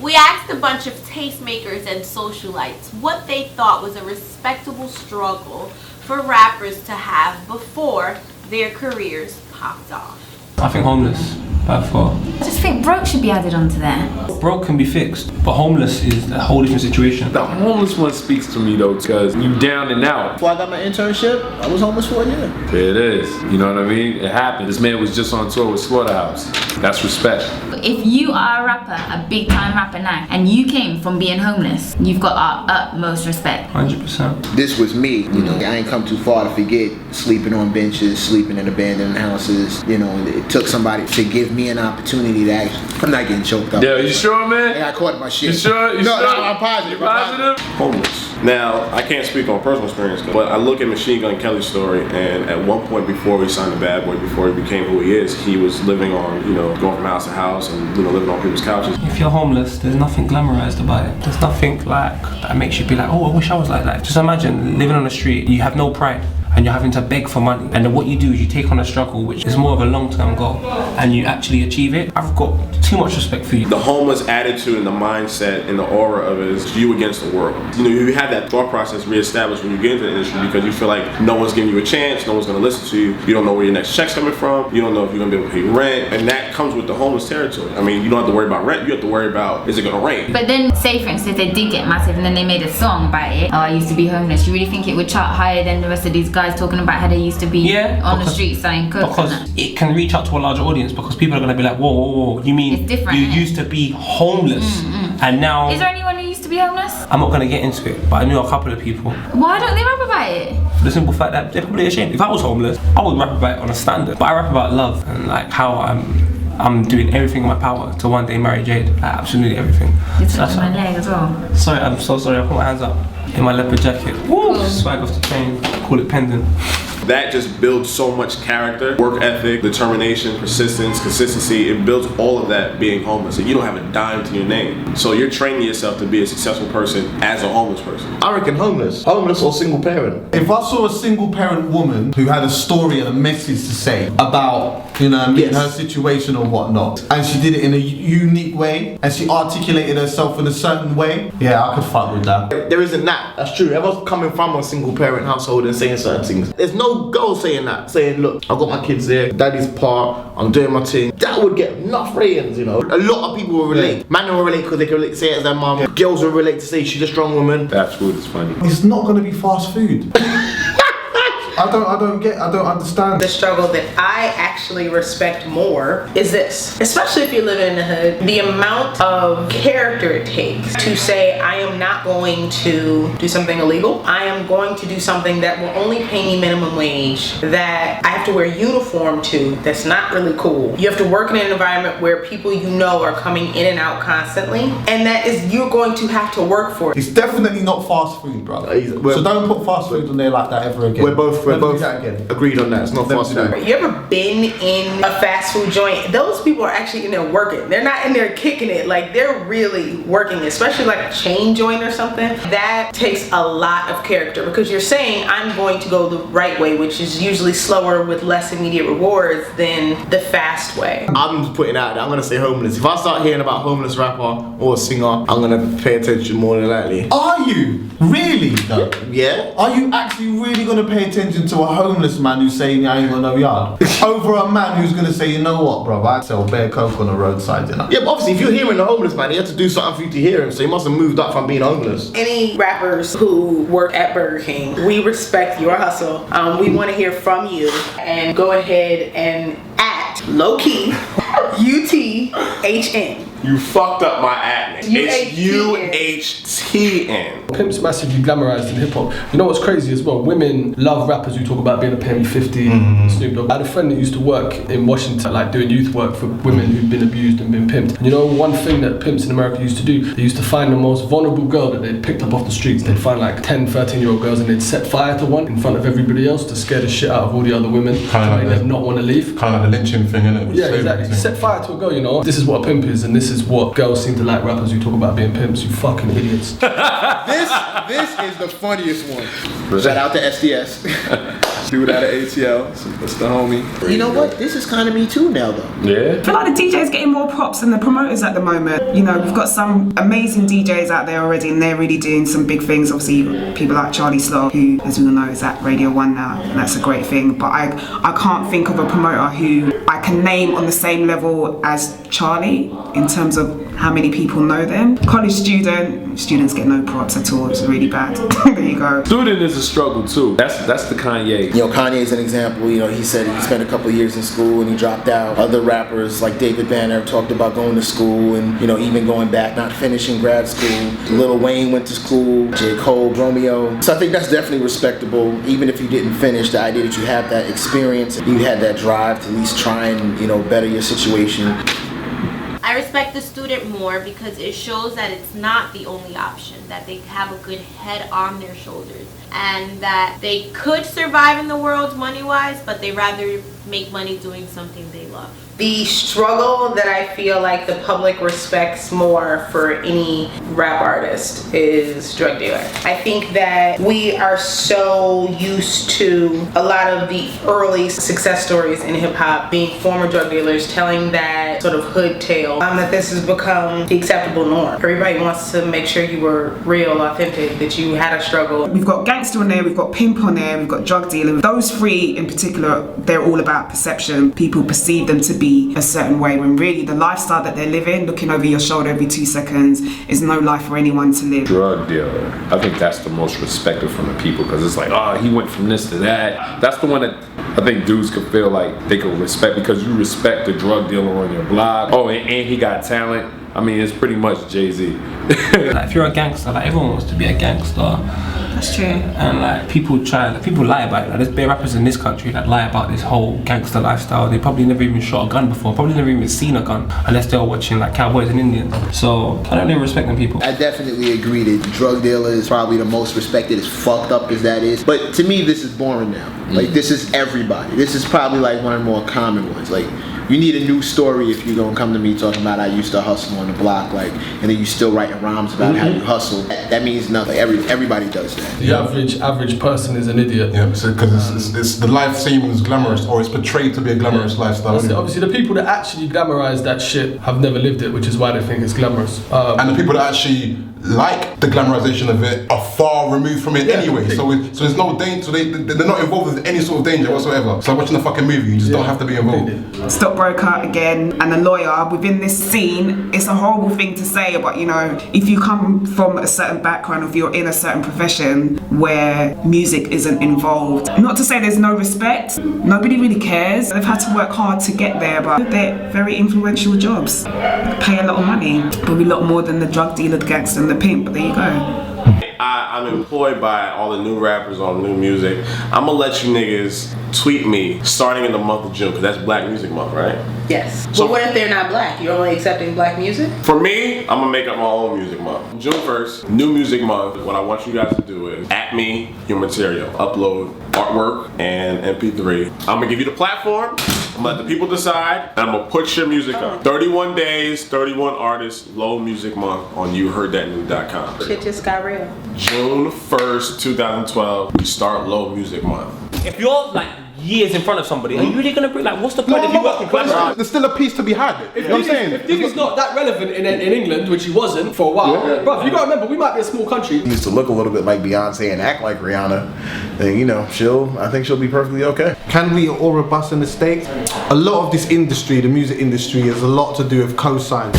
We asked a bunch of tastemakers and socialites what they thought was a respectable struggle for rappers to have before their careers popped off. I think homeless, by far. I just think broke should be added onto there. Broke can be fixed, but homeless is a whole different situation. The homeless one speaks to me though, because you down and out. Before I got my internship, I was homeless for a year. There it is. You know what I mean? It happened. This man was just on tour with Slaughterhouse. That's respect. If you are a rapper, a big time rapper now, and you came from being homeless, you've got our utmost respect. 100%. This was me, you know, I ain't come too far to forget sleeping on benches, sleeping in abandoned houses. You know, it took somebody to give me an opportunity to actually, I'm not getting choked up. Yeah, you sure, man? I caught my shit. You sure? You no, sure? No, I'm positive. You positive? Homeless. Now, I can't speak on personal experience, but I look at Machine Gun Kelly's story, and at one point before he signed the Bad Boy, before he became who he is, he was living on, you know, going from house to house and, you know, living on people's couches. If you're homeless, there's nothing glamorized about it. There's nothing like that makes you be like, oh, I wish I was like that. Just imagine living on the street, you have no pride, and you're having to beg for money. And then what you do is you take on a struggle, which is more of a long-term goal, and you actually achieve it. I've got too much respect for you. The homeless attitude and the mindset and the aura of it is you against the world. You know, you have that thought process reestablished when you get into the industry because you feel like no one's giving you a chance, no one's gonna listen to you, you don't know where your next check's coming from, you don't know if you're gonna be able to pay rent, and that comes with the homeless territory. I mean, you don't have to worry about rent, you have to worry about, is it gonna rain? But then, say for instance, they did get massive and then they made a song about it, oh, I used to be homeless, you really think it would chart higher than the rest of these guys talking about how they used to be on the street selling coke? Because it can reach out to a larger audience, because people are gonna be like, whoa, whoa, whoa, you mean It's different, you innit? used to be homeless, and now... Is there anyone who used to be homeless? I'm not gonna get into it, but I knew a couple of people. Why don't they rap about it? For the simple fact that they're probably ashamed. If I was homeless, I would rap about it on a standard. But I rap about love and like how I'm doing everything in my power to one day marry Jade. Like, absolutely everything. You're So touching my leg as well. Sorry, I'm so sorry. I put my hands up in my leopard jacket. Woo! Swag off the chain. Call it pendant. That just builds so much character, work ethic, determination, persistence, consistency. It builds all of that being homeless. And you don't have a dime to your name. So you're training yourself to be a successful person as a homeless person. I reckon homeless or single parent. If I saw a single parent woman who had a story and a message to say about, you know what I mean, her situation or whatnot, and she did it in a unique way, and she articulated herself in a certain way, yeah, I could fuck with that. There isn't that. That's true. Everyone's coming from a single parent household and saying certain things. There's no girl saying that, saying, look, I've got my kids there, daddy's part, I'm doing my thing. That would get enough ratings, you know. A lot of people will relate. Man will relate because they can relate to say it as their mum. Girls will relate to say she's a strong woman. That food is funny. It's not gonna be fast food. I don't understand. The struggle that I actually respect more is this, especially if you're living in the hood, the amount of character it takes to say, I am not going to do something illegal. I am going to do something that will only pay me minimum wage, that I have to wear a uniform to, that's not really cool. You have to work in an environment where people you know are coming in and out constantly, and that is, you're going to have to work for it. It's definitely not fast food, bro. So don't put fast food on there like that ever again. We're both agreed on that. It's not fast food. You ever been in a fast food joint? Those people are actually in there working. They're not in there kicking it. Like, they're really working, especially like a chain joint or something. That takes a lot of character because you're saying, I'm going to go the right way, which is usually slower with less immediate rewards than the fast way. I'm just putting out there, I'm gonna say homeless. If I start hearing about homeless rapper or singer, I'm gonna pay attention more than likely. Are you? Really though? Yeah. Are you actually really gonna pay attention to a homeless man who's saying I ain't got no yard over a man who's gonna say, you know what, bro, I sell bare coke on the roadside, you know? Yeah, but obviously if you're hearing a homeless man, you have to do something for you to hear him, so he must have moved up from being homeless. Any rappers who work at Burger King, we respect your hustle. We want to hear from you, and go ahead and at lowkey UTHN. You fucked up my at name. It's UHTN. Pimp's massively glamorized in hip hop. You know what's crazy as well? Women love rappers who talk about being a pimp, 50, Snoop Dogg. I had a friend that used to work in Washington, like doing youth work for women who'd been abused and been pimped. And you know one thing that pimps in America used to do? They used to find the most vulnerable girl that they'd picked up off the streets. They'd find like 10, 13-year-old girls and they'd set fire to one in front of everybody else to scare the shit out of all the other women. Kind of make them not want to leave. Kind of like the lynching thing, innit? Yeah, exactly. Set fire to a girl, you know. This is what a pimp is, and this is what girls seem to like rappers who talk about being pimps. You fucking idiots. This is the funniest one. Shout out to SDS. Dude out of ATL. That's the homie. You know what? This is kind of me too now, though. Yeah. I feel like the DJ's getting more props than the promoters at the moment. You know, we've got some amazing DJs out there already, and they're really doing some big things. Obviously, you've got people like Charlie Slow, who, as we all know, is at Radio 1 now, and that's a great thing. But I can't think of a promoter who I can name on the same level as Charlie in terms of how many people know them. College students get no props at all. It's really bad. There you go. Student is a struggle too. That's the Kanye. You know, Kanye's an example. You know, he said he spent a couple of years in school and he dropped out. Other rappers like David Banner talked about going to school and, you know, even going back, not finishing grad school. Lil Wayne went to school. J. Cole, Romeo. So I think that's definitely respectable. Even if you didn't finish, the idea that you have that experience, you had that drive to at least try and, you know, better your situation. I respect the student more because it shows that it's not the only option, that they have a good head on their shoulders, and that they could survive in the world money-wise, but they rather make money doing something they love. The struggle that I feel like the public respects more for any rap artist is drug dealer. I think that we are so used to a lot of the early success stories in hip hop being former drug dealers telling that sort of hood tale, that this has become the acceptable norm. Everybody wants to make sure you were real, authentic, that you had a struggle. We've got Gangster on there, we've got Pimp on there, we've got drug dealer. Those three in particular, they're all about perception. People perceive them to be a certain way when really the lifestyle that they're living, looking over your shoulder every 2 seconds, is no life for anyone to live. Drug dealer. I think that's the most respected from the people because it's like, oh, he went from this to that. That's the one that I think dudes could feel like they could respect because you respect the drug dealer on your block. Oh, and he got talent. I mean, it's pretty much Jay-Z. Like, if you're a gangster, like everyone wants to be a gangster. That's true. And like people lie about it. Like, there's bare rappers in this country that lie about this whole gangster lifestyle. They probably never even shot a gun before. Probably never even seen a gun unless they were watching like Cowboys and Indians. So I don't even respect them people. I definitely agree that drug dealer is probably the most respected, as fucked up as that is. But to me, this is boring now. Like, this is everybody. This is probably like one of the more common ones. Like, you need a new story if you're gonna come to me talking about I used to hustle on the block, like, and then you still writing rhymes about how you hustle. That means nothing. Everybody does that. The average person is an idiot. Yeah, because it's the life seems glamorous, or it's portrayed to be a glamorous lifestyle. Obviously, the people that actually glamorize that shit have never lived it, which is why they think it's glamorous. And the people that actually like the glamorization of it are far removed from it anyway. So there's no danger. So they're not involved with any sort of danger whatsoever. So watching a fucking movie, you just don't have to be involved. Stockbroker again and a lawyer within this scene. It's a horrible thing to say, but you know, if you come from a certain background, if you're in a certain profession where music isn't involved, not to say there's no respect, nobody really cares. They've had to work hard to get there, but they're very influential jobs. Pay a lot of money, probably a lot more than the drug dealer, the gangster, and the pimp, but there you go. I'm employed by all the new rappers on new music. I'm gonna let you niggas tweet me starting in the month of June, because that's Black Music Month, right? Yes. So, but what if they're not black? You're only accepting black music? For me, I'm gonna make up my own music month. June 1st, new music month. What I want you guys to do is at me your material, upload artwork and MP3. I'm gonna give you the platform. I'm gonna let the people decide, and I'm gonna put your music up. 31 days, 31 artists, Low Music Month on YouHeardThatNew.com. Shit just got real. June 1st, 2012, we start Low Music Month. If you're like years in front of somebody, are you really gonna bring, like, what's the point if you work in glamour? There's still a piece to be had. You know what I'm saying? If Diddy's not that relevant in England, which he wasn't for a while, bro, you gotta remember, we might be a small country. He needs to look a little bit like Beyonce and act like Rihanna, then you know, I think she'll be perfectly okay. Can we aura bus in the States? A lot of this industry, the music industry, has a lot to do with cosigns.